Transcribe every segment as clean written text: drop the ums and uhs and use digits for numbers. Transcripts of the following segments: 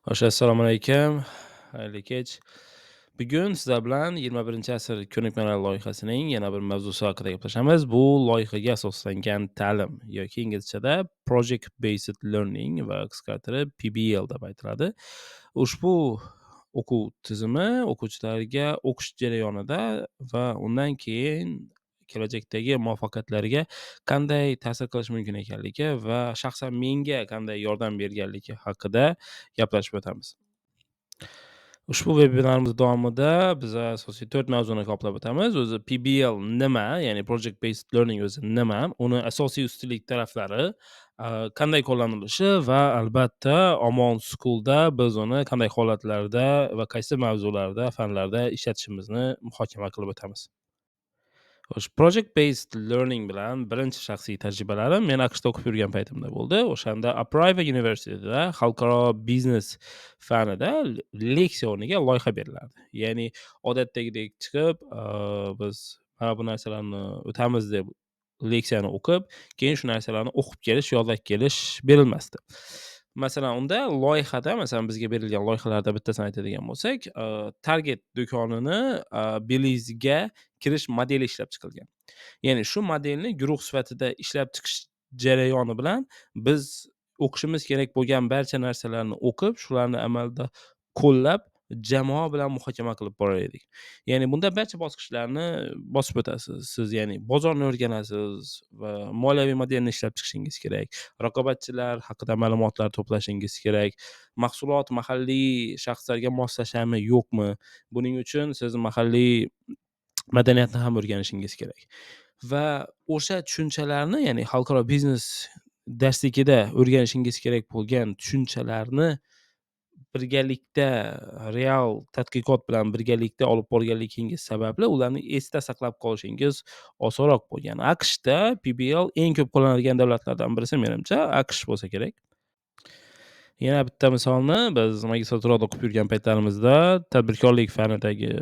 Assalomu alaykum. Xayrli kech. Bugun sizlar bilan 21-asr ko'nikmalar loyihasining yana bir mavzusi haqida gaplashamiz. Bu loyihaga asoslangan ta'lim yoki inglizchada Project Based Learning va qisqartirib PBL deb aytiladi. Ushbu o'quv tizimi o'quvchilarga o'qish jarayonida va undan keyin kelajakdagi muvaffaqiyatlariga qanday ta'sir qilishi mumkin ekanligi va shaxsan menga qanday yordam berganligi haqida gaplashib o'tamiz. Ushbu vebinarimiz davomida biz asosiy 4 mavzuni qoplab o'tamiz. O'zi PBL nima, ya'ni Project Based Learning o'zi nima, uni asosiy ustunlik taraflari, qanday qo'llanilishi va albatta Omon School'da biz uni qanday holatlarda va qaysi mavzularda, fanlarda ishlatishimizni muhokama qilib o'tamiz. Xo'sh, Project Based Learning bilan birinchi shaxsiy tajribalarim men AQShda o'qib yurgan paytimda bo'ldi. O'shanda Apriva University'da xalqaro biznes fanida leksiya o'rniga loyiha berilardi. Ya'ni odatdagidek chiqib, biz mana bu narsalarni o'tamiz deb leksiyani o'qib, keyin shu narsalarni o'qib kelish, yodlab kelish berilmasdi. Masalan, unda loyihada, masalan, bizga berilgan loyihalardan bittasini aytadigan bo'lsak, Target do'konini Belize'ga kirish modeli ishlab chiqilgan. Ya'ni shu modelni guruh sifatida ishlab chiqish jarayoni bilan biz o'qishimiz kerak bo'lgan barcha narsalarni o'qib, shularni amalda qo'llab, jamoa bilan muhokama qilib borar edik. Ya'ni bunda barcha bosqichlarni bosib o'tasiz. Siz ya'ni bozorni o'rganasiz va moliyaviy modelni ishlab chiqishingiz kerak. Raqobatchilar haqida ma'lumotlar to'plashingiz kerak. Mahsulot mahalliy shaxslarga moslashami, yo'qmi? Buning uchun siz mahalliy madaniyatni ham o'rganishingiz kerak. Va o'sha tushunchalarni, ya'ni xalqaro biznes darsligida o'rganishingiz kerak bo'lgan tushunchalarni birgalikda real tadqiqot bilan birgalikda olib borganligingiz sababli ularni esda saqlab qolishingiz osonroq bo'lgan. AQShda PBL eng ko'p qo'llanilgan davlatlardan birisi menimcha AQSh bo'lsa kerak. Yana bitta misolni biz magistraturada o'qib yurgan paytlarimizda tadbirkorlik fanidagi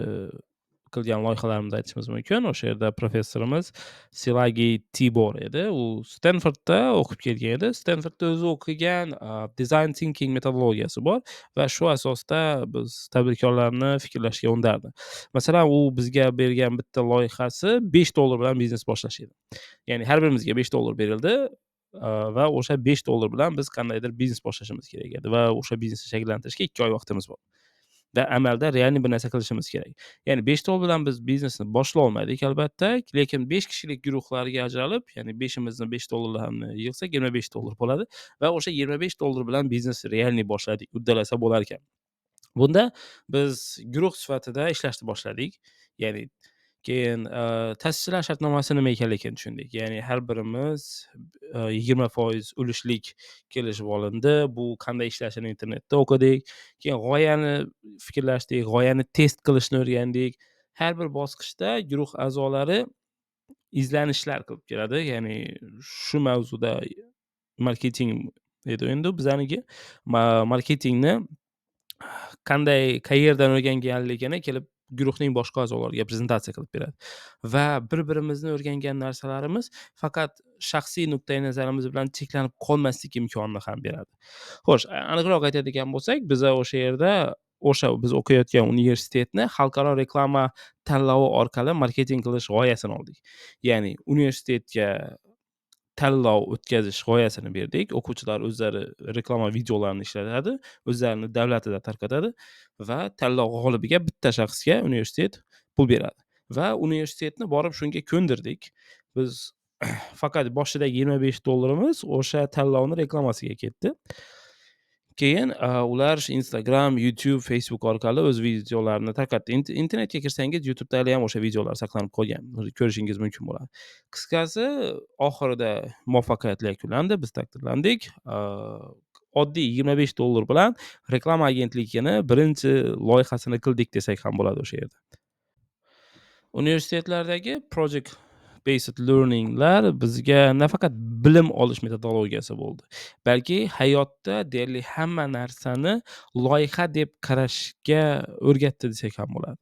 qilgan loyihalarimizda aytishimiz mumkin. O'sha yerda professorimiz Silagi Tibor edi. U Stanfordda o'qib kelgan edi. Stanfordda o'zi o'qigan design thinking metodologiyasi bor va shu asosda biz tadbirkorlarni fikrlashga undardi. Masalan, u bizga bergan bitta loyihasi $5 bilan biznes boshlash edi. Ya'ni har birimizga $5 berildi va o'sha $5 bilan biz qandaydir biznes boshlashimiz kerak edi va o'sha biznesni shakllantirishga 2 oy vaqtimiz bor. Va amalda realniy bir narsa qilishimiz kerak. Ya'ni $5 bilan biz biznesni boshlolmadik albatta, lekin 5 kishilik guruhlarga ajralib, ya'ni 5imizni $5 yig'sak $25 bo'ladi va o'sha $25 bilan biznesni realniy boshladik, uddalasa bo'lar ekan. Bunda biz guruh sifatida ishlashni boshladik. Ya'ni keyin ta'sischilar shartnomasi nima ekanligini tushundik. Ya'ni har birimiz 20% ulushlik kelishib olindi. Bu qanday ishlashini internetda o'qidik. Keyin g'oyani fikrlashdik, g'oyani test qilishni o'rgandik. Har bir bosqichda guruh a'zolari izlanishlar qilib keladi. Ya'ni shu mavzuda marketing edi endi bizaniki. Marketingni qayerdan o'rganganligini kelib guruhning boshqa a'zolariga prezentatsiya qilib beradi va bir-birimizni o'rgangan narsalarimiz faqat shaxsiy nuqtai nazarimiz bilan cheklanib qolmaslik imkonini ham beradi. Xo'sh, aniqroq aytadigan bo'lsak, biza o'sha yerda biz o'qiyotgan universitetni xalqaro reklama tanlovi orqali marketing qilish g'oyasini oldik. Ya'ni universitetga tanlov o'tkazish g'oyasini berdik. O'quvchilar o'zlari reklama videolarini ishlatadi, o'zlarini davlatida tarqatadi va tanlov g'olibiga bitta shaxsga universitet pul beradi va universitetni borib shunga ko'ndirdik. Biz faqat boshidagi $25 o'sha tanlovni reklamasiga ketdi. Keyin ular Instagram, YouTube, Facebook orqali o'z videolarini tarqatdi. Internetga kirsangiz YouTube'da ham o'sha videolar saqlanib qolgan. Ko'rishingiz mumkin bo'ladi. Qisqasi, oxirida muvaffaqiyatli yakunlandi, biz taqdirlandik. Oddiy $25 bilan reklama agentligini birinchi loyihasini qildik desak ham bo'ladi o'sha yerda. Universitetlardagi Project Based Learning'lar bizga nafaqat bilim olish metodologiyasi bo'ldi, balki hayotda deyarli hamma narsani loyiha deb qarashga o'rgatdi desak ham bo'ladi.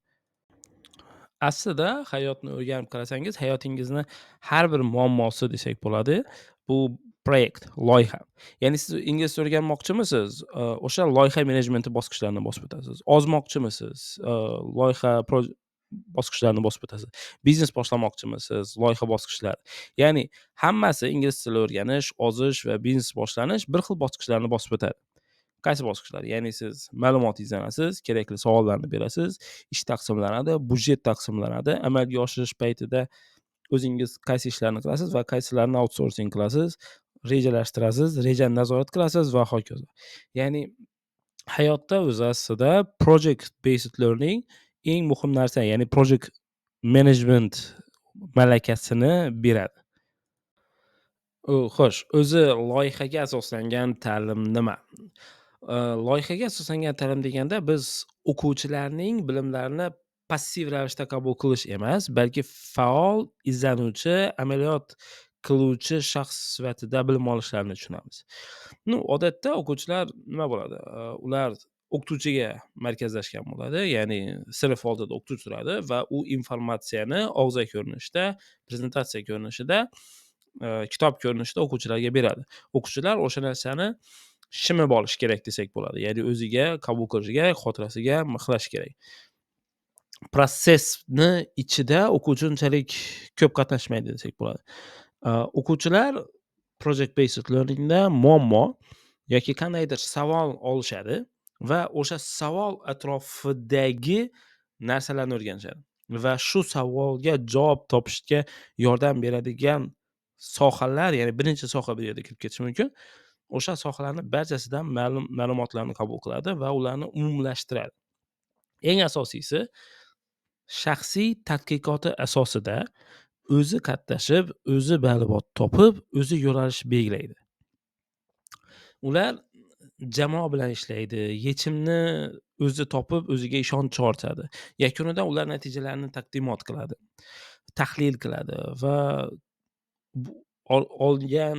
Aslida hayotni o'rganib qarasangiz, hayotingizni har bir muammosi desak bo'ladi. Bu proyekt, loyiha. Ya'ni siz ingliz tilida o'rganmoqchimisiz? O'sha loyiha menejmenti bosqichlarini bosib o'tasiz. Ozmoqchimisiz? Loyiha bosqichlarini bosib o'tasiz. Biznes boshlamoqchimisiz? Loyiha bosqichlari. Ya'ni hammasi ingliz tili o'rganish, ozish va biznes boshlanish bir xil bosqichlarni bosib o'tadi. Qaysi bosqichlar? Ya'ni siz ma'lumot izlanasiz, kerakli savollarni berasiz, ish taqsimlanadi, budjet taqsimlanadi, amalga oshirish paytida o'zingiz qaysi ishlarni qilasiz va qaysilarini outsourcing qilasiz, rejalashtirasiz, rejani nazorat qilasiz va hokazo. Ya'ni hayotda o'zi aslida project based learning eng muhim narsa, ya'ni project management malakasini beradi. Xo'sh, o'zi loyihaga asoslangan ta'lim nima? Loyihaga asoslangan ta'lim deganda biz o'quvchilarning bilimlarini passiv ravishda qabul qilish emas, balki faol izlanuvchi, amaliyot qiluvchi shaxs sifatida bilim olishlarini tushunamiz. Odatda o'quvchilar nima bo'ladi? Ular o'qituvchiga markazlashgan bo'ladi, ya'ni sinf oldida o'qituvchi turadi va u informatsiyani og'zaki ko'rinishda, prezentatsiya ko'rinishida, kitob ko'rinishida o'quvchilarga beradi. O'quvchilar o'sha narsani shimib olishi kerak desak bo'ladi. Ya'ni o'ziga qabul qilishi kerak, xotirasiga mixlashi kerak. Prosessni ichida o'quvchi unchalik ko'p qatnashmaydi desak bo'ladi. O'quvchilar project based learningda muammo yoki qandaydir savol olishadi va o'sha savol atrofidagi narsalarni o'rganishadi va shu savolga javob topishga yordam beradigan sohalar, ya'ni birinchi soha bu yerda kirib ketishi mumkin. O'sha sohalarni barchasidan ma'lumotlarni qabul qiladi va ularni umumlashtiradi. Eng asosiysi, shaxsiy tadqiqoti asosida o'zi qatnashib, o'zi ma'lumot topib, o'zi yo'nalish belgilaydi. Ular jamoa bilan ishlaydi, yechimni o'zi topib, o'ziga ishonch ortadi. Yakunida ular natijalarni taqdimot qiladi, tahlil qiladi va olgan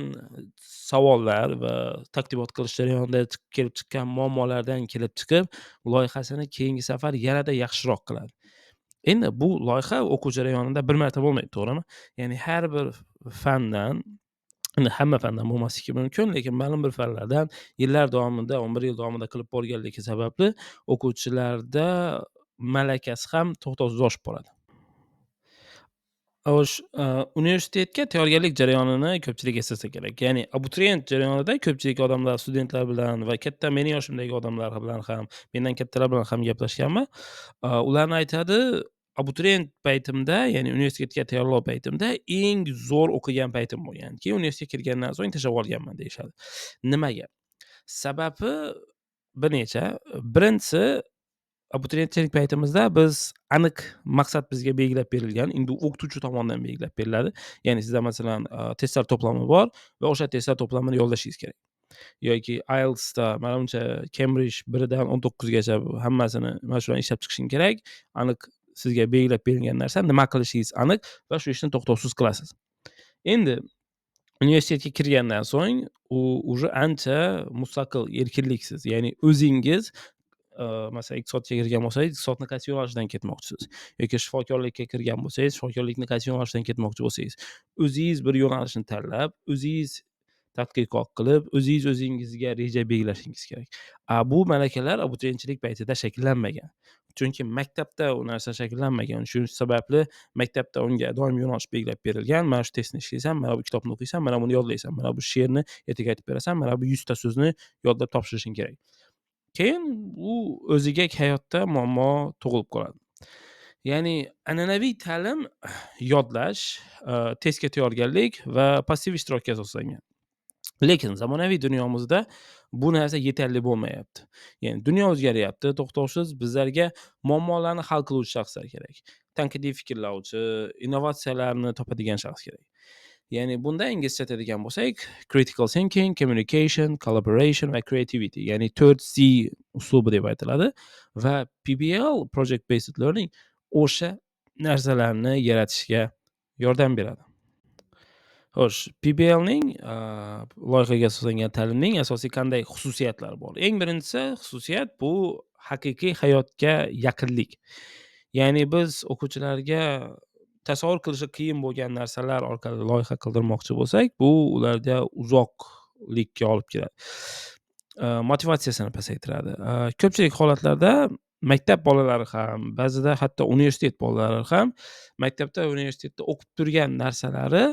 savollar va taqdimot qilish jarayonida kelib chiqqan muammolardan kelib chiqib, loyihasini keyingi safar yanada yaxshiroq qiladi. Endi bu loyiha o'quv jarayonida bir marta bo'lmaydi, to'g'rimi? Ya'ni har bir fandan, hamma fandan bo'lmasligi mumkin, lekin ma'lum bir fanlardan yillar davomida, 11 yil davomida qilib borganligi sababli o'quvchilarda malakasi ham to'xtovsiz oshib boradi. Universitetga tayyorgarlik jarayonini ko'pchilik eslasa kerak. Ya'ni abituriyent jarayonida ko'pchilik odamlar, studentlar bilan va katta mening yoshimdagi odamlar bilan ham, mendan kattalar bilan ham gaplashganman. Ularni aytadi, abituriyent paytimda, ya'ni universitetga tayyorlov paytimda eng zo'r o'qigan paytim bo'lgan. Keyin universitetga kirgandan so'ng tashlab yuborganman deyishadi. Nimaga? Sababi bir necha. Birinchisi, abituriyentchilik paytimizda biz aniq maqsad bizga belgilab berilgan, endi o'qituvchi tomonidan belgilab beriladi. Ya'ni sizda masalan testlar to'plami bor va o'sha testlar to'plamini yollashingiz kerak. Yoki IELTSda manimcha Cambridge 1 dan 19 gacha hammasini mana shularni ishlab chiqishing kerak. Aniq sizga belgilab berilgan narsa, nima qilishingiz aniq va shu ishni to'xtovsiz qilasiz. Endi universitetga kirgandan so'ng u уже ancha mustaqil erkinliksiz. Ya'ni o'zingiz masalan iqtisodga kirgan bo'lsangiz, iqtisodni qaysi yo'nalishdan ketmoqchisiz? Yoki shifokorlikka kirgan bo'lsangiz, shifokorlikni qaysi yo'nalishdan ketmoqchi bo'lsangiz, o'zingiz bir yo'nalishni tanlab, o'zingiz tadqiqot qilib, o'zingizga reja belgilashingiz kerak. Bu malakalar abituriyentchilik paytida shakllanmagan. Chunki maktabda u narsa shakllanmagan. Shu sababli maktabda unga doim yo'nalish belgilab berilgan. Mana shu testni ishlaysan, mana bu kitobni o'qiysan, mana buni yodlaysan, mana bu she'rni ertaga aytib berasan, mana bu 100 ta so'zni yodlab topshirishing kerak. Keyin u o'ziga hayotda muammo tug'ilib qoladi. Ya'ni an'anaviy ta'lim yodlash, testga tayyorgarlik va passiv ishtirokka asoslangan. Lekin zamonaviy dunyomizda bu narsa yetarli bo'lmayapti. Ya'ni dunyo o'zgaryapti, to'xtovsiz bizlarga muammolarni hal qiluvchi shaxslar kerak. Tanqidiy fikrlovchi, innovatsiyalarni topadigan shaxs kerak. Ya'ni bunda inglizcha aytadigan bo'lsak, critical thinking, communication, collaboration va creativity, ya'ni 4C uslubi deb aytiladi va PBL, project based learning o'sha narsalarni yaratishga yordam beradi. Xo'sh, PBLning loyihaga asoslangan ta'limning asosiy qanday xususiyatlari bor? Eng birinchisi xususiyat bu haqiqiy hayotga yaqinlik. Ya'ni biz o'quvchilarga tasavvur qilishi qiyin bo'lgan narsalar orqali loyiha qildirmoqchi bo'lsak, bu ularda uzoqlikka olib keladi. Motivatsiyasini pasaytiradi. Ko'pchilik holatlarda maktab bolalari ham, ba'zida hatto universitet bolalari ham maktabda, universitetda o'qib turgan narsalari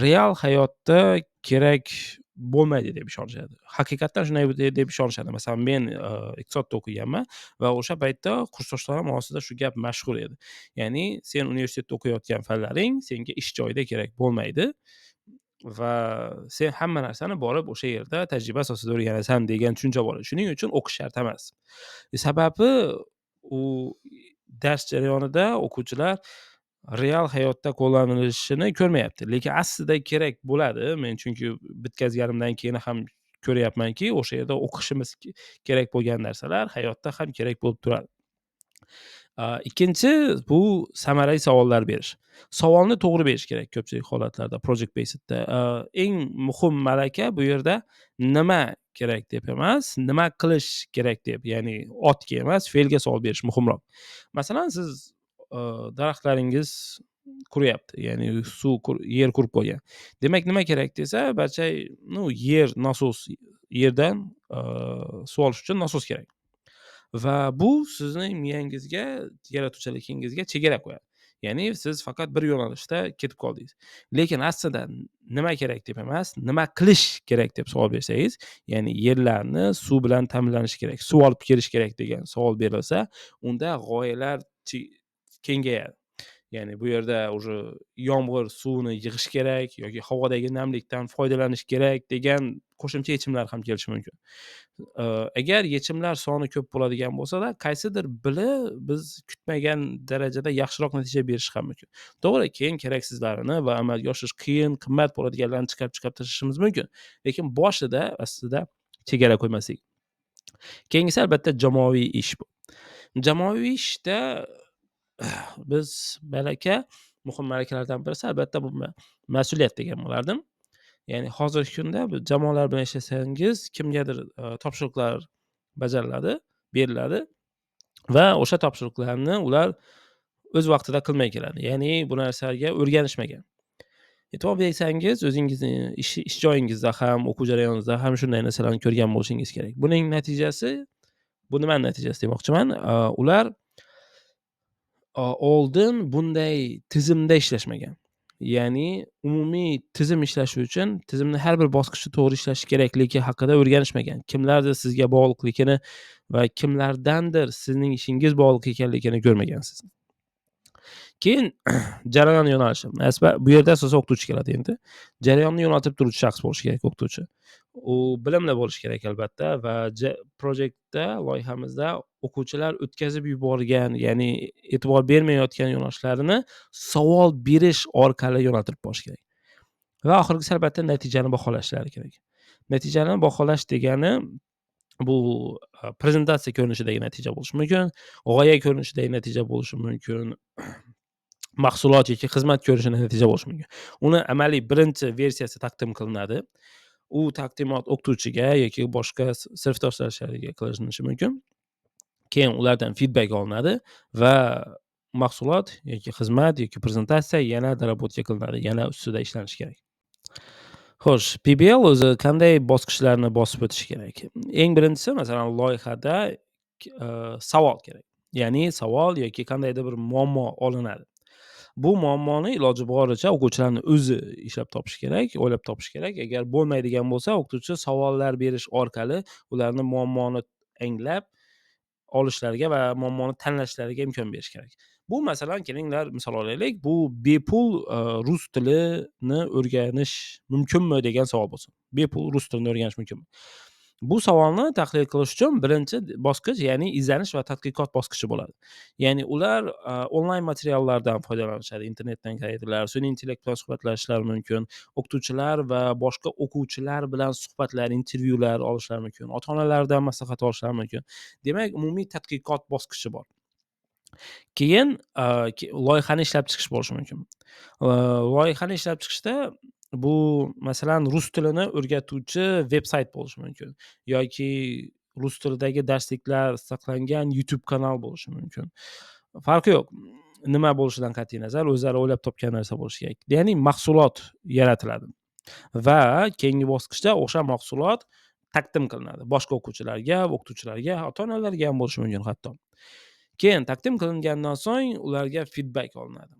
real hayotda kerak bo'lmaydi deb ishonishadi. Haqiqatdan shunday deb ishonishadi. Masalan, men iqtisodda o'qiganman va o'sha paytda kursdoshlarim orasida shu gap mashhur edi. Ya'ni sen universitetda o'qiyotgan fanlaring senga ish joyida kerak bo'lmaydi va sen hamma narsani borib o'sha yerda tajriba asosida o'rganasan degan tushuncha bor. Shuning uchun o'qish shart emas. Sababi u dars jarayonida o'quvchilar real hayotda qo'llanilishini ko'rmayapti. Lekin aslida kerak bo'ladi. Men chunki bitkazganimdan keyin ham ko'ryapmanki, o'sha yerda o'qishimiz kerak bo'lgan narsalar hayotda ham kerak bo'lib turadi. Ikkinchi bu samarali savollar berish. Savolni to'g'ri berish kerak ko'pchilik holatlarda project basedda. Eng muhim malaka bu yerda nima kerak deb emas, nima qilish kerak deb, ya'ni otga emas, fe'lga savol berish muhimroq. Masalan, siz daraxtlaringiz quryapti, ya'ni yer qurib qo'ygan. Demak, nima kerak desa, barcha yer nasos, yerdan suv olish uchun nasos kerak. Va bu sizning miyangizga, yaratuvchiligingizga chegara qo'yadi. Ya'ni siz faqat bir yo'nalishda ketib qoldingiz. Lekin aslida nima kerak deb emas, nima qilish kerak deb savol bersangiz, ya'ni yerlarni suv bilan ta'minlanishi kerak, suv olib kelish kerak degan savol berilsa, unda g'oyalar kengayadi. Ya'ni bu yerda уже yomg'ir suvini yig'ish kerak yoki havodagi namlikdan foydalanish kerak degan qo'shimcha yechimlar ham kelishi mumkin. Agar yechimlar soni ko'p bo'ladigan bo'lsa-da, qaysidir biri biz kutmagan darajada yaxshiroq natija berishi ham mumkin. To'g'ri, keyin keraksizlarini va amalga oshirish qiyin, qimmat bo'ladiganlarini chiqarib tashlashimiz mumkin. Lekin boshida aslida chegara qo'ymaslik. Keyingisi albatta jamoaviy ish bu. Jamoaviy ishda biz muhim malakalardan birisi albatta bu mas'uliyat degan bo'lardim. Ya'ni hozirgi kunda jamoalar bilan ishlasangiz, kimgadir topshiriqlar bajariladi, beriladi va o'sha topshiriqlarni ular o'z vaqtida qilmay keladi. Ya'ni bu narsaga o'rganishmagan. E'tibor bersangiz, o'zingizni ish joyingizda ham, o'quv jarayoningizda ham shunday narsalarni ko'rgan bo'lishingiz kerak. Buning natijasi, bu nimaning natijasi demoqchiman? Ular oldin bunday tizimda ishlashmagan. Ya'ni umumiy tizim ishlashi uchun tizimni har bir bosqichi to'g'ri ishlashi kerakligi haqida o'rganishmagan. Kimlardir sizga bog'liqligini va kimlardandir sizning ishingiz bog'liq ekanligini ko'rmagansiz. Keyin jarayon yo'nalishi. Bu yerda asosan o'qituvchi keladi endi. Jarayonni yo'naltirib turuvchi shaxs bo'lishi kerak o'qituvchi. U bilimli bo'lishi kerak albatta va projektda, loyihamizda o'quvchilar o'tkazib yuborgan, ya'ni e'tibor bermayotgan yo'nalishlarini savol berish orqali yo'naltirib borish kerak. Va oxirgisi albatta natijani baholashlari kerak. Natijani baholash degani bu prezentatsiya ko'rinishidagi natija bo'lishi mumkin, g'oya ko'rinishidagi natija bo'lishi mumkin, mahsulot yoki xizmat ko'rinishida natija bo'lishi mumkin. Uni amaliy birinchi versiyasi taqdim qilinadi. U taqdimot o'qituvchiga yoki boshqa sinfdoshlariga qilinishi mumkin. Keyin ulardan feedback olinadi va mahsulot yoki xizmat yoki prezentatsiya yana darabotka qilinadi, yana ustida ishlanish kerak. Xo'sh, PBL o'zi qanday bosqichlarni bosib o'tishi kerak? Eng birinchisi, masalan, loyihada savol kerak. Ya'ni savol yoki qandaydir bir muammo olinadi. Bu muammoni iloji boricha o'quvchilarning o'zi ishlab topishi kerak, o'ylab topishi kerak. Agar bo'lmaydigan bo'lsa, o'qituvchi savollar berish orqali ularni muammoni anglab olishlariga va muammoni tanlashlariga imkon berish kerak. Bu masalan, kelinglar misol olaylik, bu bepul rus tilini o'rganish mumkinmi degan savol bo'lsin. Bepul rus tilini o'rganish mumkinmi? Bu savolni tahlil qilish uchun birinchi bosqich, ya'ni izlanish va tadqiqot bosqichi bo'ladi. Ya'ni ular onlayn materiallardan foydalanishadi, internetdan qaraydilar, sun'iy intellekt bilan suhbatlashishlari mumkin, o'qituvchilar va boshqa o'quvchilar bilan suhbatlar, intervyular olishlari mumkin, ota-onalardan maslahat olishlari mumkin. Demak, umumiy tadqiqot bosqichi bor. Keyin loyihani ishlab chiqish bo'lishi mumkin. Loyihani ishlab chiqishda bu masalan rus tilini o'rgatuvchi veb-sayt bo'lishi mumkin yoki rus tilidagi darsliklar saqlangan YouTube kanal bo'lishi mumkin. Farqi yo'q. nima bo'lishidan qat'iy nazar o'zlari o'ylab topgan narsa bo'lishi kerak. Ya'ni mahsulot yaratiladi va keyingi bosqichda o'sha mahsulot taqdim qilinadi boshqa o'quvchilarga, o'qituvchilarga, ota-onalarga ham bo'lishi mumkin hatto. Keyin taqdim qilingandan so'ng ularga feedback olinadi.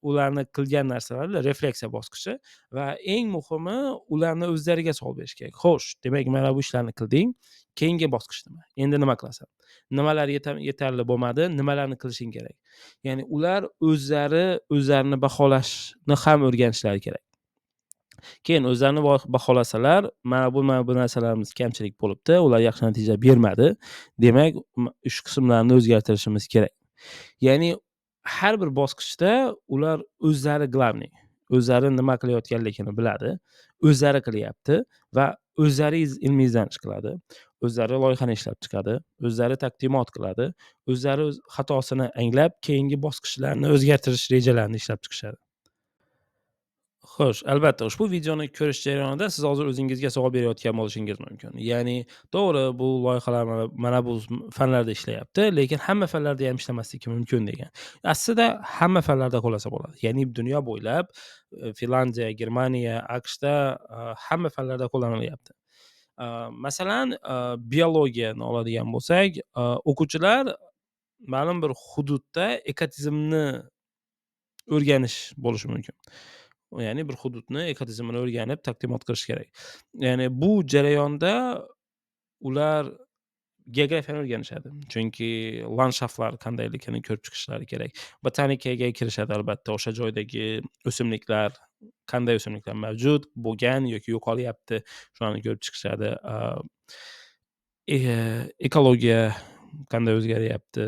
Ularni qilgan narsalari refleksiya bosqichi va eng muhimi ularni o'zlariga savol berish kerak. Xo'sh, demak mana bu ishlarni qilding, keyingi bosqich nima? Endi nima qilasan? Nimalar yetarli bo'lmadi, nimalarni qilishing kerak? Ya'ni ular o'zlarini baholashni ham o'rganishlari kerak. Keyin o'zlarini baholasalar, mana bu narsalarimiz kamchilik bo'libdi, ular yaxshi natija bermadi. Demak, shu qismlarni o'zgartirishimiz kerak. Ya'ni har bir bosqichda ular o'zlari glavniy, o'zlari nima qilayotganligini biladi, o'zlari qilyapti va o'zlari ilmiy izlanish qiladi, o'zlari loyihani ishlab chiqadi, o'zlari taqdimot qiladi, o'zlari xatosini anglab, keyingi bosqichlarni o'zgartirish rejalarini ishlab chiqishadi. Xo'sh, albatta, ushbu videoni ko'rish jarayonida siz hozir o'zingizga savol berayotgan bo'lishingiz mumkin. Ya'ni, to'g'ri, bu loyihalar mana bu fanlarda ishlayapti, lekin hamma fanlarda ham ishlamasligi mumkin degan. Aslida hamma fanlarda qo'llasa bo'ladi. Ya'ni dunyo bo'ylab Finlandiya, Germaniya, AQShda hamma fanlarda qo'llanilyapti. Masalan, biologiyani oladigan bo'lsak, o'quvchilar ma'lum bir hududda ekotizmni o'rganish bo'lishi mumkin. Ya'ni bir hududni ekotizimini o'rganib taqdimot qilish kerak. Ya'ni bu jarayonda ular geografiyani o'rganishadi. Chunki landshaftlar qandayligini ko'rib chiqishlari kerak. Botanikaga kirishadi albatta. O'sha joydagi o'simliklar, qanday o'simliklar mavjud, bo'lgan yoki yo'qolyapti, shularni ko'rib chiqishadi. Ekologiya qanday o'zgaryapti,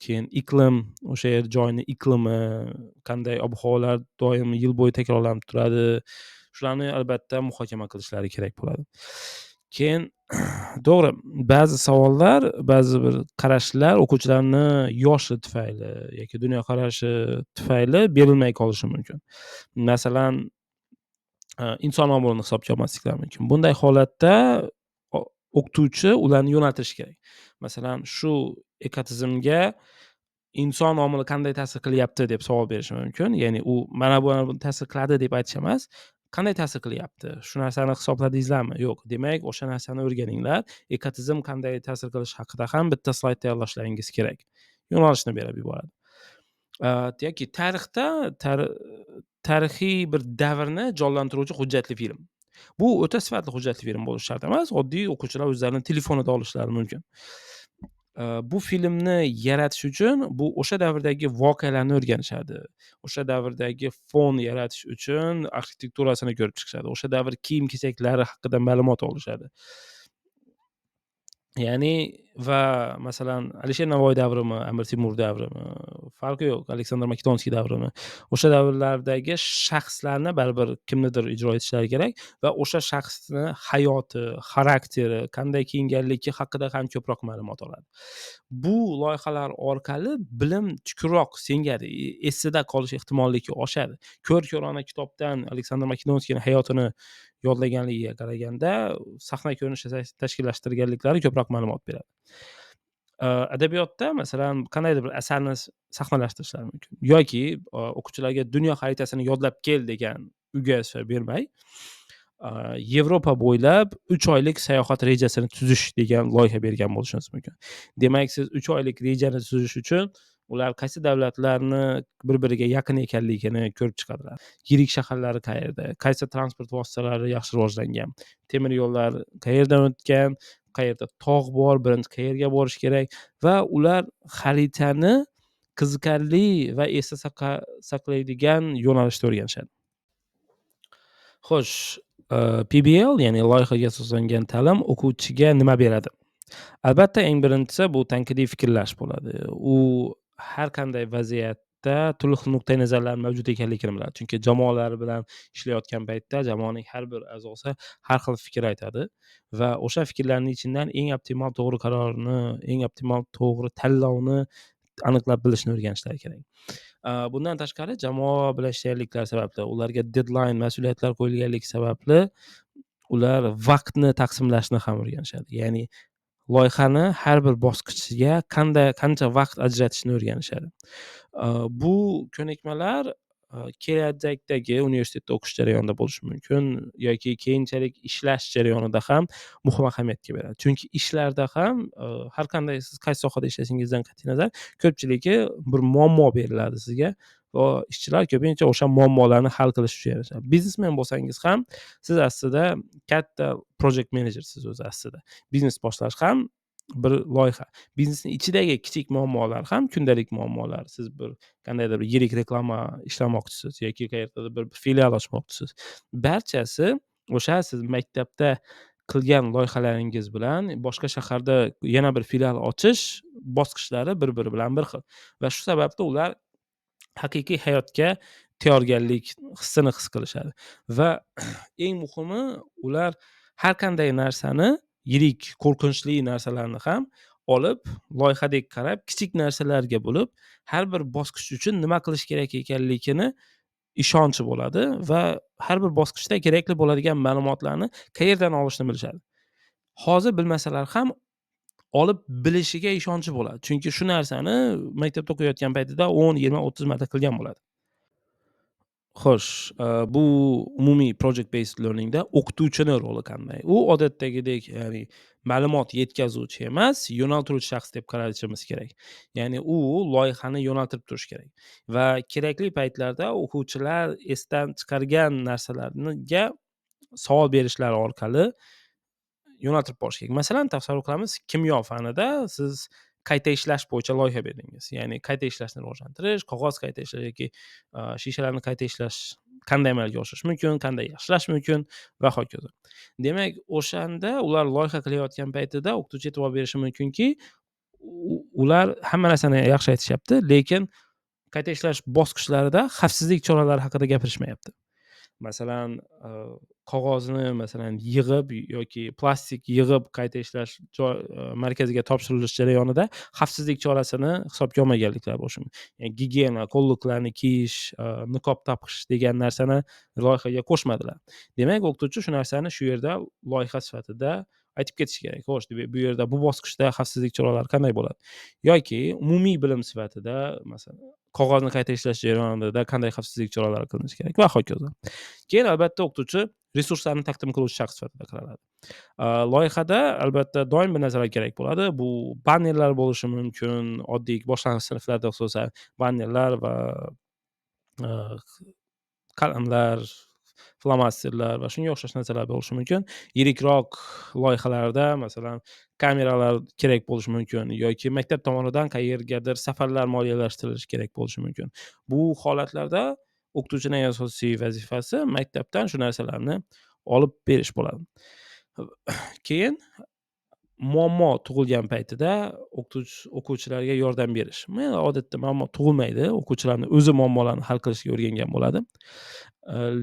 keyin iqlim, o'sha yer joyni iqlimi, qanday ob-havolar doim yil bo'yi takrorlanib turadi. Shularni albatta muhokama qilishlari kerak bo'ladi. Keyin to'g'ri, ba'zi savollar, ba'zi bir qarashlar o'quvchilarni yoshi tufayli yoki dunyoqarashi tufayli berilmay qolishi mumkin. Masalan, inson omilini hisobga olmasliklari mumkin. Bunday holatda o'qituvchi ularni yo'naltirishi kerak. Masalan, shu ekotizimga inson omili qanday ta'sir qilyapti deb savol berishi mumkin. Ya'ni u mana bu ta'sir qiladi deb aytish emas, qanday ta'sir qilyapti? Shu narsani hisobladingizlarmi? Yo'q. Demak, o'sha narsani o'rganinglar. Ekotizim qanday ta'sir qilishi haqida ham bitta slayd tayyorlashlaringiz kerak. Yo'nalishni berib yuboradi. Yoki tarixiy bir davrni jonlantiruvchi hujjatli film. Bu o'ta sifatli hujjatli film bo'lishi shart emas, oddiy o'quvchilar o'zlarining telefonida olishlari mumkin. Bu filmni yaratish uchun bu o'sha davrdagi voqealarni o'rganishadi. O'sha davrdagi fon yaratish uchun arxitekturasini ko'rib chiqishadi. O'sha davr kiyim-kechaklari haqida ma'lumot olishadi. Ya'ni va masalan Alisher Navoiy davrimi, Amir Temur davrimi, farqi yo'q, Aleksandr Makedonskiy davrimi. O'sha davrlardagi shaxslarni baribir kimnidir ijro etishlari kerak va o'sha shaxsni hayoti, xarakteri, qanday kiyinganligi haqida ham ko'proq ma'lumot oladi. Bu loyihalar orqali bilim chuqurroq singadi, esida qolish ehtimolligi oshadi. Ko'r-ko'rona kitobdan Aleksandr Makedonskiyning hayotini yodlaganligiga qaraganda sahna ko'rinishi tashkillashtirganliklari ko'proq ma'lumot beradi. Adabiyotda masalan qandaydir bir asarni sahnalashtirishlari mumkin yoki o'quvchilarga dunyo xaritasini yodlab kel degan ugasha bermay Yevropa bo'ylab 3 oylik sayohat rejasini tuzish degan loyiha bergan bo'lishingiz mumkin. Demak, siz 3 oylik rejani tuzish uchun ular qaysi davlatlarni bir-biriga yaqin ekanligini ko'rib chiqadilar. Yirik shaharlari qayerda, qaysi transport vositalari yaxshi rivojlangan, temir yo'llar qayerdan o'tgan, qayerda tog' bor, birinchi qayerga borish kerak va ular xaritani qiziqarli va esda saqlaydigan yo'nalishda o'rganishadi. Xo'sh, PBL ya'ni loyihaga asoslangan ta'lim o'quvchiga nima beradi? Albatta, eng birinchisi bu tanqidiy fikrlash bo'ladi. U har qanday vaziyatda turli xil nuqtai nazarlar mavjud ekanligini biladi. Chunki jamoalar bilan ishlayotgan paytda jamoaning har bir a'zosi har xil fikr aytadi va o'sha fikrlarning ichidan eng optimal to'g'ri qarorni, eng optimal to'g'ri tanlovni aniqlab bilishni o'rganishlari kerak. Bundan tashqari jamoa bilan ishlayotganliklari sababli, ularga deadline, mas'uliyatlar qo'yilganligi sababli ular vaqtni taqsimlashni ham o'rganishadi. Ya'ni loyihani har bir bosqichiga qancha vaqt ajratishni o'rganishadi. Bu ko'nikmalar kelajakdagi universitetda o'qish jarayonida bo'lishi mumkin yoki keyinchalik ishlash jarayonida ham muhim ahamiyatga beradi. Chunki ishlarda ham har qanday siz qaysi sohada ishlashingizdan qat'iy nazar ko'pchiligi bir muammo beriladi sizga va ishchilar ko'pincha o'sha muammolarni hal qilish uchun yarashadi. Biznesmen bo'lsangiz ham siz aslida katta project managersiz o'zi aslida. Biznes boshlash ham bir loyiha. Biznesning ichidagi kichik muammolar ham kundalik muammolar. Siz bir qandaydir bir yirik reklama ishlamoqchisiz yoki qayerdadir bir filial ochmoqchisiz. Barchasi o'sha siz maktabda qilgan loyihalaringiz bilan boshqa shaharda yana bir filial ochish bosqichlari bir-biri bilan bir xil va shu sababli ular haqiqiy hayotga tayyorgarlik hissini his qilishadi va eng muhimi ular har qanday narsani yirik, qo'rqinchli narsalarni ham olib, loyihadek qarab, kichik narsalarga bo'lib, har bir bosqich uchun nima qilish kerak ekanligini ishonchi bo'ladi va har bir bosqichda kerakli bo'ladigan ma'lumotlarni qayerdan olishni bilishadi. Hozir bilmasalar ham olib bilishiga ishonchi bo'ladi. Chunki shu narsani maktabda o'qiyotgan paytida 10, 20, 30 marta qilgan bo'ladi. Xo'sh, bu umumiy project based learningda o'qituvchini roli qanday? U odatdagidek, ya'ni ma'lumot yetkazuvchi emas, yo'naltiruvchi shaxs deb qarashimiz kerak. Ya'ni u loyihani yo'naltirib turishi kerak va kerakli paytlarda o'quvchilar esdan chiqargan narsalarga savol berishlari orqali yo'naltirib borish kerak. Masalan, tasavvur qilamiz, kimyo fanida siz qayta ishlash bo'yicha loyiha berdingiz. Ya'ni qayta ishlashni rivojlantirish, qog'oz qayta ishlash yoki shishalarni qayta ishlash qanday amalga oshirish mumkin, qanday yaxshilash mumkin va hokazo. Demak, o'shanda ular loyiha qilayotgan paytida o'qituvchi e'tibor berishi mumkinki, ular hamma narsani yaxshi aytishyapti, lekin qayta ishlash bosqichlarida xavfsizlik choralari haqida gapirishmayapti. Masalan, qog'ozni masalan yig'ib yoki plastik yig'ib qayta ishlash markaziga topshirilish jarayonida xavfsizlik chorasini hisobga olmaganliklar bo'lishi mumkin. Ya'ni gigiyena, qo'lliqlarni kiyish, niqob taqish degan narsani loyihaga qo'shmadilar. Demak, o'qituvchi shu narsani shu yerda loyiha sifatida aytib ketishi kerak. Xo'sh, bu yerda bu bosqichda xavfsizlik choralari qanday bo'ladi? Yoki umumiy bilim sifatida masalan qog'ozni qayta ishlash jarayonida qanday xavfsizlik choralari qilinishi kerak va hokazo. Keyin albatta o'qituvchi resurslarni taqdim qiluvchi shaxs sifatida qaraladi. Loyihada albatta doim bir narsalar kerak bo'ladi. Bu bannerlar bo'lishi mumkin, oddiy boshlang'ich sinflarda xususan bannerlar va qalamlar, flomasterlar va shunga o'xshash narsalar bo'lishi mumkin. Yirikroq loyihalarda masalan kameralar kerak bo'lishi mumkin yoki maktab tomonidan qayergadir safarlar moliyalashtirilishi kerak bo'lishi mumkin. Bu holatlarda o'qituvchining asosiy vazifasi maktabdan shu narsalarni olib berish bo'ladi. Keyin muammo tug'ilgan paytida o'quvchilarga yordam berish. Odatda muammo tug'ilmaydi, o'quvchilarni o'zi muammolarni hal qilishga o'rgangan bo'ladi.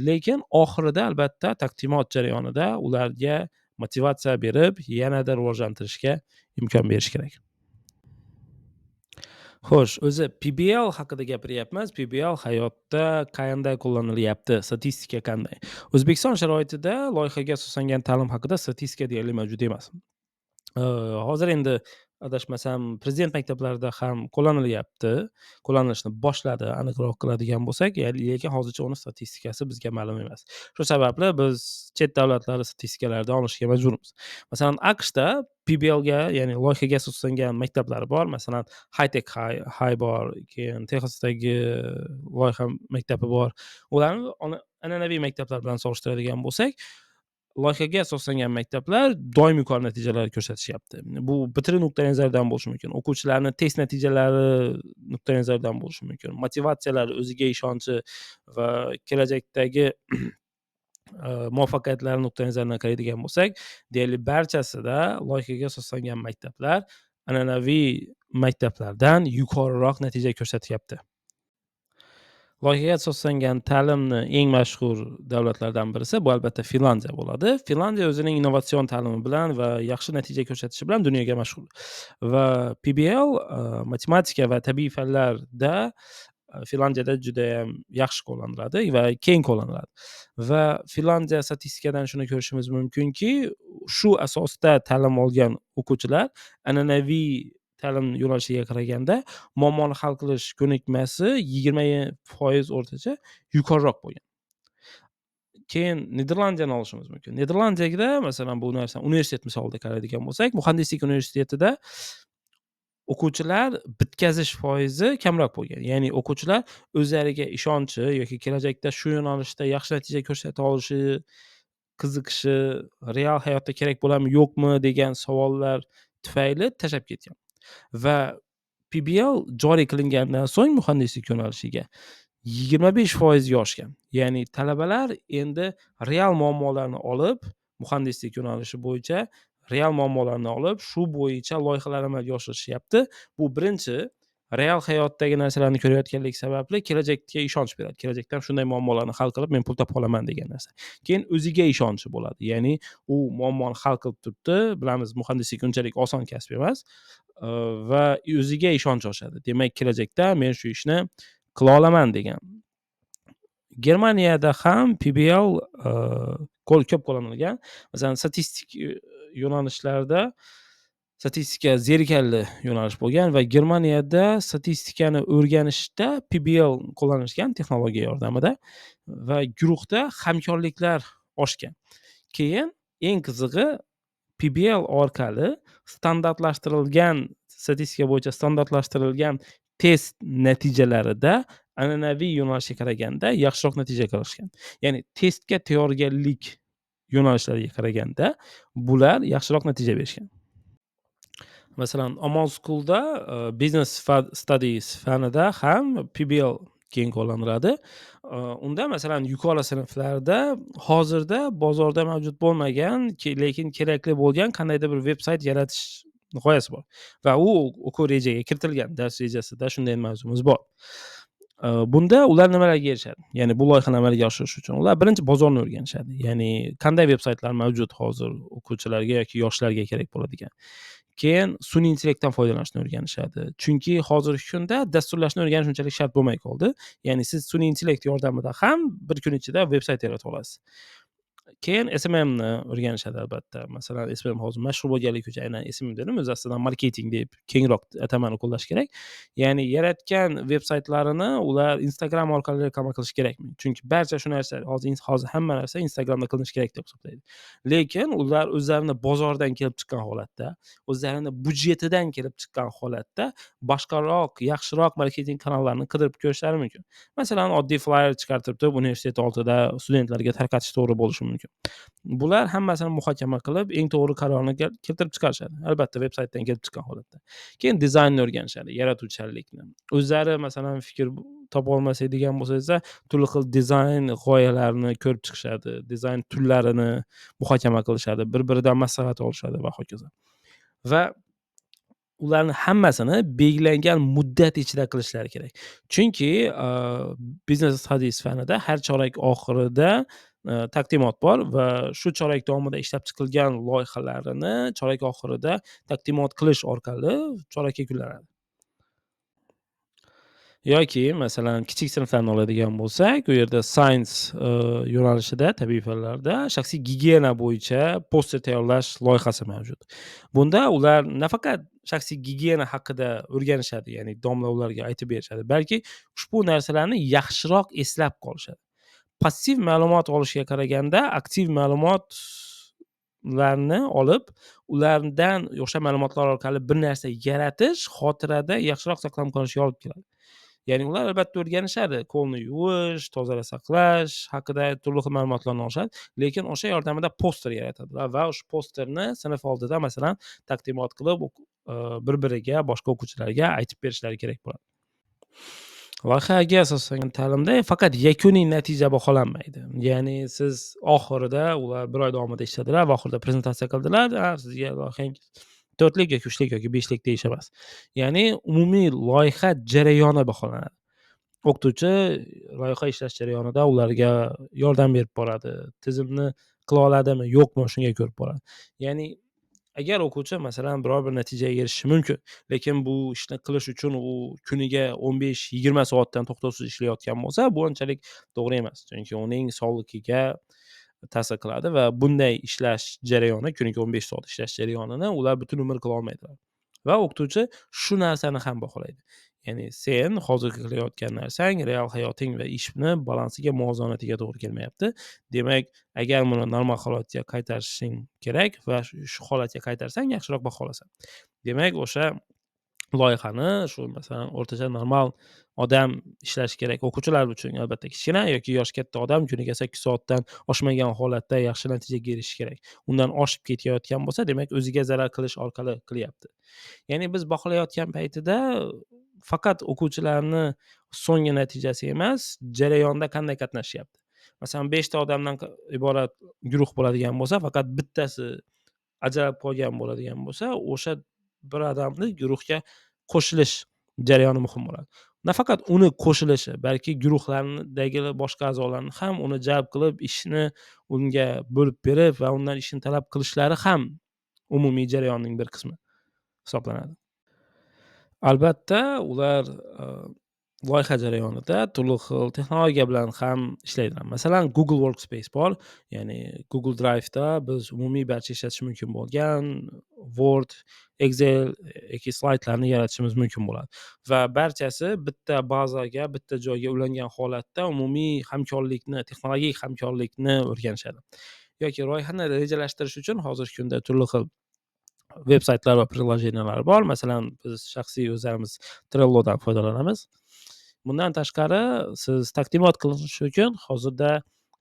Lekin oxirida albatta taqdimot jarayonida ularga motivatsiya berib, yanada rivojlantirishga imkon berish kerak. Xo'sh, o'zi PBL haqida gapiryapmiz. PBL hayotda qanday qo'llanilyapti, statistika qanday? O'zbekiston sharoitida loyihaga asoslangan ta'lim haqida statistika deyarli mavjud emas. Hozir endi adashmasam prezident maktablarida ham qo'llanilishni boshladi, aniqroq qiladigan bo'lsak, lekin hozircha uni statistikasi bizga ma'lum emas. Shu sababli biz chet davlatlari statistikalaridan olishga majburmiz. Masalan, AQShda PBLga, ya'ni loyihaga asoslangan maktablar bor. Masalan, High-Tech High bor, keyin Texasdagi loyiha maktabi bor. Ularni an'anaviy maktablar bilan solishtiradigan bo'lsak, loyihaga asoslangan maktablar doim yuqori natijalar ko'rsatishyapti. Bu bitirish nuqtai nazaridan bo'lishi mumkin, o'quvchilarning test natijalari nuqtai nazaridan bo'lishi mumkin, motivatsiyalari, o'ziga ishonchi va kelajakdagi muvaffaqiyatlari nuqtai nazaridan qaraydigan bo'lsak, deyarli barchasida loyihaga asoslangan maktablar an'anaviy maktablardan yuqoriroq natija ko'rsatyapti. Loyihaga asoslangan ta'limni eng mashhur davlatlardan birisi bu albatta Finlandiya bo'ladi. Finlandiya o'zining innovatsion ta'limi bilan va yaxshi natija ko'rsatishi bilan dunyoga mashhur. Va PBL matematika va tabiiy fanlarda Finlandiyada judayam yaxshi qo'llaniladi va keng qo'llaniladi. Va Finlandiya statistikadan shuni ko'rishimiz mumkinki, shu asosda ta'lim olgan o'quvchilar an'anaviy ta'lim yo'nalishiga qaraganda muammoni hal qilish ko'nikmasi 20% o'rtacha yuqoriroq bo'lgan. Keyin Niderlandiyani olishimiz mumkin. Niderlandiyada masalan bu narsani universitet misolida qaraydigan bo'lsak, muhandislik universitetida o'quvchilar bitkazish foizi kamroq bo'lgan. Ya'ni o'quvchilar o'zlariga ishonchi yoki kelajakda shu yo'nalishda yaxshi natija ko'rsata olishi, qiziqishi, real hayotda kerak bo'ladimi, yo'qmi degan savollar tufayli tashlab ketgan. Va PBL joriy qilingandan so'ng muhandislik yo'nalishiga 25% ga oshgan. Ya'ni talabalar endi real muammolarni olib, muhandislik yo'nalishi bo'yicha real muammolarni olib, shu bo'yicha loyihalar amalga oshirishyapti. Bu birinchi real hayotdagi narsalarni ko'rayotganlik sababli kelajakka ishonch beradi. Kelajakda ham shunday muammolarni hal qilib, men pul topa olaman degan narsa. Keyin o'ziga ishonchi bo'ladi. Ya'ni u muammoni hal qilib turibdi. Bilamiz, muhandislik unchalik oson kasb emas va o'ziga ishonch oshadi. Demak, kelajakda men shu ishni qila olaman degan. Germaniyada ham PBL ko'p qo'llanilgan. Masalan, statistik yo'nalishlarda statistika zerikarli yo'nalish bo'lgan va Germaniyada statistikani o'rganishda PBL qo'llanishgan texnologiya yordamida va guruhda hamkorliklar oshgan. Keyin eng qizig'i, PBL orqali standartlashtirilgan statistika bo'yicha standartlashtirilgan test natijalarida an'anaviy yo'nalishga qaraganda yaxshiroq natija ko'rishgan. Ya'ni testga tayyorgarlik yo'nalishlariga qaraganda bular yaxshiroq natija berishgan. Masalan, Omon School'da Business Studies fanida ham PBL keng qo'llaniladi. Unda masalan yuqori sinflarda hozirda bozorda mavjud bo'lmagan, lekin kerakli bo'lgan qandaydir bir veb-sayt yaratish g'oyasi bor va u o'quv rejaga kiritilgan. Dars rejasida shunday mavzumiz bor. Bunda ular nimalarga erishadi? Ya'ni bu loyihani amalga oshirish uchun ular birinchi bozorni o'rganishadi. Ya'ni qanday veb-saytlar mavjud hozir o'quvchilarga yoki yoshlarga kerak bo'ladigan. Keyin sun'iy intellektdan foydalanishni o'rganishadi. Chunki hozirgi kunda dasturlashni o'rganish unchalik shart bo'lmay qoldi. Ya'ni siz sun'iy intellekt yordamida ham bir kun ichida veb-sayt yarata olasiz. Keyin SMMni o'rganishadi albatta. Masalan, SMM hozir mashhur bo'lganligi uchun aynan SMM dedim, o'zi aslida marketing deb kengroq atamani qo'llash kerak. Ya'ni yaratgan veb-saytlarini ular Instagram orqali reklama qilish kerakmi? Chunki barcha shu narsa hozir hamma narsa Instagramda qilinishi kerak deb hisoblaydi. Lekin ular o'zlarini bozordan kelib chiqqan holatda, o'zlarini budjetidan kelib chiqqan holatda boshqaroq, yaxshiroq marketing kanallarni qidirib ko'rishlari mumkin. Masalan, oddiy flyer chiqartirib turib, universitet oldida studentlarga tarqatish to'g'ri bo'lishi mumkin. Bular hammasini muhokama qilib, eng to'g'ri qarorni keltirib chiqarishadi. Albatta, veb-saytdan kelib chiqqan holatda. Keyin dizaynni o'rganishadi, yaratuvchanlikni. O'zlari masalan fikr topa olmasaydigan bo'lsa esa, turli xil dizayn g'oyalarini ko'rib chiqishadi, dizayn turlarini muhokama qilishadi, bir-biridan maslahat olishadi va hokazo. Va ularni hammasini belgilangan muddat ichida qilishlari kerak. Chunki Business Studies fanida har chorak oxirida taqdimot bor va shu chorak davomida ishlab chiqilgan loyihalarini chorak oxirida taqdimot qilish orqali chorak yakunlanadi. Yoki masalan kichik sinflarni oladigan bo'lsak, u yerda science yo'nalishida, tabiiy fanlarda shaxsiy gigiyena bo'yicha poster tayyorlash loyihasi mavjud. Bunda ular nafaqat shaxsiy gigiyena haqida o'rganishadi, ya'ni domla ularga aytib berishadi, balki ushbu narsalarni yaxshiroq eslab qolishadi. Passiv ma'lumot olishga qaraganda aktiv ma'lumotlarni olib, ulardan o'sha ma'lumotlar orqali bir narsa yaratish xotirada yaxshiroq saqlanib qolishiga olib keladi. Ya'ni ular albatta o'rganishadi, qo'lni yuvish, tozalab saqlash haqida turli xil ma'lumotlarni olishadi, lekin o'sha yordamida poster yaratadilar va o'sha posterni sinf oldida masalan taqdimot qilib, bir-biriga, boshqa o'quvchilarga aytib berishlari kerak bo'ladi. Loyihaga asoslangan ta'limda faqat yakuniy natija baholanmaydi. Ya'ni siz oxirida ular 1 oy davomida ishladilar va oxirida prezentatsiya qildilar, sizga loyihangiz 4 lik yoki 3 lik yoki 5 lik deyish emas. Ya'ni umumiy loyiha jarayoni baholanadi. O'qituvchi loyiha ishlash jarayonida ularga yordam berib boradi. Tizimni qila oladimi, yo'qmi, shunga ko'rib boradi. Ya'ni Agar o'quvchi masalan biror bir natijaga erishishi mumkin, lekin bu ishni qilish uchun u kuniga 15-20 soatdan to'xtovsiz ishlayotgan bo'lsa, bu unchalik to'g'ri emas. Chunki uning sog'ligiga ta'sir qiladi va bunday ishlash jarayoni, kuniga 15 soat ishlash jarayonini ular butun umr qila olmaydilar. Va o'qituvchi shu narsani ham baholaydi. Ya'ni sen hozirgi qilayotgan narsang real hayoting va ishni balansiga, muvozanatiga to'g'ri kelmayapti. Demak, agar buni normal holatga qaytarishing kerak va shu holatga qaytarsang yaxshiroq baholasan. Demak, o'sha loyihani shu masalan o'rtacha normal odam ishlashi kerak. O'quvchilar uchun albatta kichkina yoki yoshi katta odam kuniga 8 soatdan oshmagan holatda yaxshi natijaga erishishi kerak. Undan oshib ketayotgan bo'lsa, demak o'ziga zarar qilish orqali qilyapti. Ya'ni biz baholayotgan paytida faqat o'quvchilarni so'nggi natijasi emas, jarayonda qanday qatnashyapti. Masalan, 5 ta odamdan iborat guruh bo'ladigan bo'lsa, faqat bittasi ajralib qolgan bo'ladigan bo'lsa, o'sha bir odamni guruhga qo'shilish jarayoni muhim bo'ladi. Nafaqat uni qo'shilishi, balki guruhlardagi boshqa a'zolarni ham uni jalb qilib, ishni unga bo'lib berib va undan ishni talab qilishlari ham umumiy jarayonning bir qismi hisoblanadi. Albatta, ular loyiha jarayonida turli xil texnologiya bilan ham ishlaydilar. Masalan, Google Workspace bor. Ya'ni Google Drive'da biz umumiy barcha ishlatish mumkin bo'lgan Word, Excel yoki slaydlarni yaratishimiz mumkin bo'ladi. Va barchasi bitta bazaga, bitta joyga ulangan holatda umumiy hamkorlikni, texnologik hamkorlikni o'rganishadi. Yoki loyihani rejalashtirish uchun hozirgi kunda turli xil veb-saytlar va prilojeniyalar bor. Masalan, biz shaxsiy o'zlarimiz Trellodan foydalanamiz. Bundan tashqari, siz taqdimot qilinishi uchun hozirda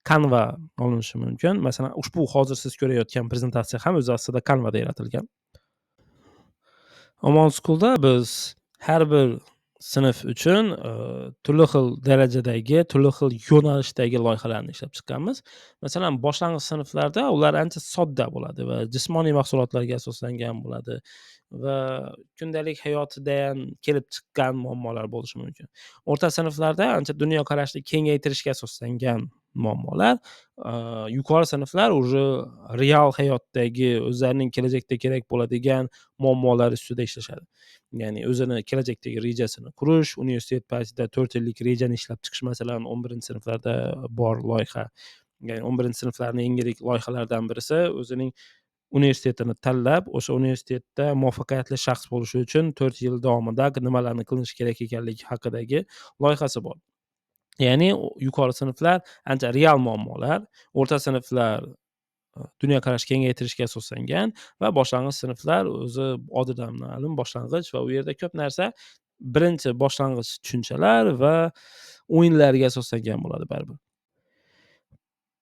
Canva olinishi mumkin. Masalan, ushbu hozir siz ko'rayotgan prezentatsiya ham o'z aslida Canvada yaratilgan. Omon School'da biz har bir sinf uchun turli xil darajadagi, turli xil yo'nalishdagi loyihalarni ishlab chiqqanmiz. Masalan, boshlang'ich sinflarda ular ancha sodda bo'ladi va jismoniy mahsulotlarga asoslangan bo'ladi va kundalik hayotida ham kelib chiqqan muammolar bo'lishi mumkin. O'rta sinflarda ancha dunyoqarashni kengaytirishga asoslangan muammolar, yuqori sinflar уже real hayotdagi o'zlarining kelajakda kerak bo'ladigan muammolar ustida ishlashadi. Ya'ni o'zini kelajakdagi rejasini qurish, universitet paytida 4 yillik rejani ishlab chiqish, masalan, 11-sinflarda bor loyiha. Ya'ni 11-sinflarning eng yirik loyihalaridan birisi o'zining universitetini tanlab, o'sha universitetda muvaffaqiyatli shaxs bo'lishi uchun 4 yil davomida nimalarni qilish kerak ekanligi haqidagi loyihasi bor. Ya'ni yuqori sinflar ancha real muammolar, o'rta sinflar dunyoqarash kengaytirishga asoslangan va boshlang'ich sinflar o'zi oddiy ma'lum boshlang'ich va u yerda ko'p narsa birinchi boshlang'ich tushunchalar va o'yinlarga asoslangan bo'ladi baribir.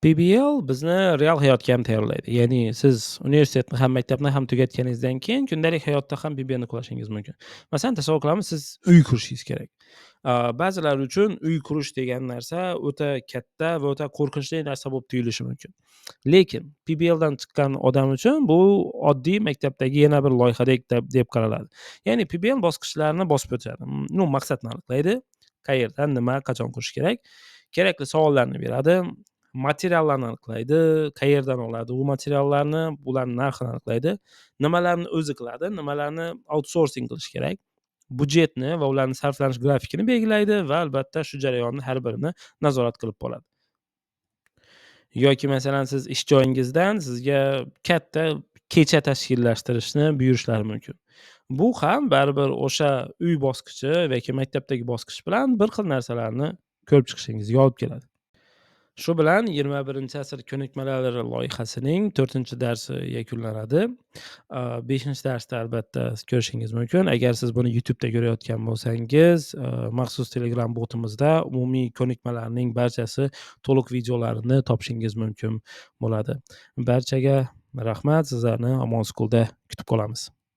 PBL bizni real hayotga ham tayyorlaydi. Ya'ni siz universitetni ham maktabni ham tugatganingizdan keyin kundalik hayotda ham PBLni qo'llashingiz mumkin. Masalan, tasavvur qilamiz, siz uy qurishingiz kerak. Ba'zilar uchun uy qurish degan narsa o'ta katta va o'ta qo'rqinchli narsa bo'lib tuyulishi mumkin. Lekin PBLdan chiqqan odam uchun bu oddiy maktabdagi yana bir loyihadek deb qaraladi. Ya'ni PBL bosqichlarini bosib o'tadi. Maqsadni aniqlaydi, qayerdan, nima, qachon qurish kerak, kerakli savollarni beradi, materiallarni aniqlaydi, qayerdan oladi u materiallarni, bularni narxini aniqlaydi, nimalarni o'zi qiladi, nimalarni outsourcing qilish kerak, budjetni va ularni sarflanish grafikini belgilaydi va albatta shu jarayonni har birini nazorat qilib boradi. Yoki masalan siz ish joyingizdan sizga katta kecha tashkillashtirishni buyurishlari mumkin. Bu ham baribir o'sha uy bosqichi yoki maktabdagi bosqich bilan bir xil narsalarni ko'rib chiqishingizga olib keladi. Shu bilan 21-asr ko'nikmalari loyihasining 4-darsi yakunlanadi. 5-darsda albatta ko'rishingiz mumkin. Agar siz buni YouTube'da ko'rayotgan bo'lsangiz, maxsus Telegram botimizda umumiy ko'nikmalarning barchasi to'liq videolarini topishingiz mumkin bo'ladi. Barchaga rahmat. Sizlarni Omon School'da kutib qolamiz.